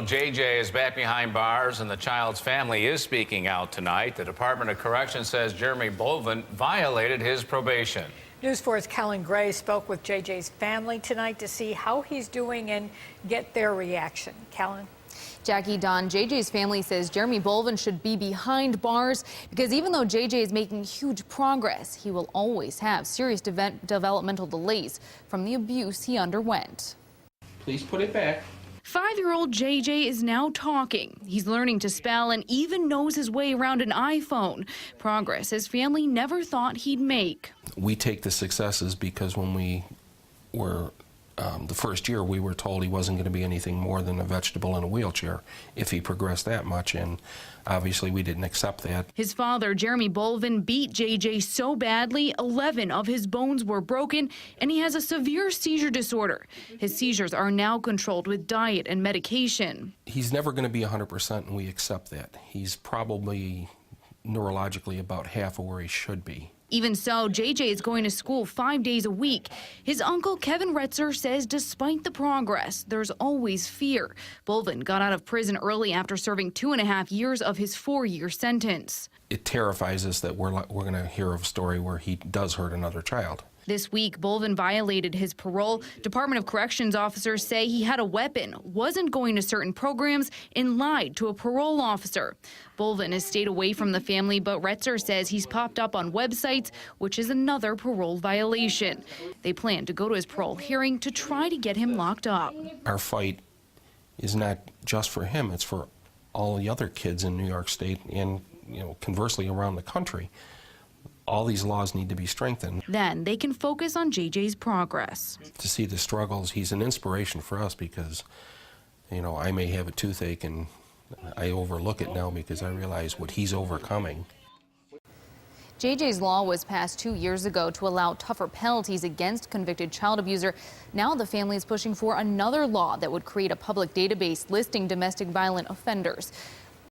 JJ is back behind bars, and the child's family is speaking out tonight. The Department of Corrections says Jeremy Bolvin violated his probation. News 4's Kellen Gray spoke with JJ's family tonight to see how he's doing and get their reaction. Kellen? Jackie, Don, JJ's family says Jeremy Bolvin should be behind bars because even though JJ is making huge progress, he will always have serious developmental delays from the abuse he underwent. Please put it back. 5-year-old JJ is now talking. He's learning to spell and even knows his way around an iPhone. Progress his family never thought he'd make. We take the successes because when we were the first year, we were told he wasn't going to be anything more than a vegetable in a wheelchair if he progressed that much, and obviously we didn't accept that. His father, Jeremy Bolvin, beat JJ so badly 11 of his bones were broken, and he has a severe seizure disorder. His seizures are now controlled with diet and medication. He's never going to be 100%, and we accept that. He's probably neurologically about half of where he should be. Even so, JJ is going to school 5 days a week. His uncle, Kevin Retzer, says despite the progress, there's always fear. Bolvin got out of prison early after serving 2.5 years of his 4-year sentence. It terrifies us that we're going to hear of a story where he does hurt another child. This week, Bolvin violated his parole. Department of Corrections officers say he had a weapon, wasn't going to certain programs, and lied to a parole officer. Bolvin has stayed away from the family, but Retzer says he's popped up on websites, which is another parole violation. They plan to go to his parole hearing to try to get him locked up. Our fight is not just for him, it's for all the other kids in New York State and, conversely around the country. All these laws need to be strengthened. Then they can focus on JJ's progress. To see the struggles, he's an inspiration for us because, I may have a toothache and I overlook it now because I realize what he's overcoming. JJ's law was passed 2 years ago to allow tougher penalties against convicted child abuser. Now the family is pushing for another law that would create a public database listing domestic violent offenders.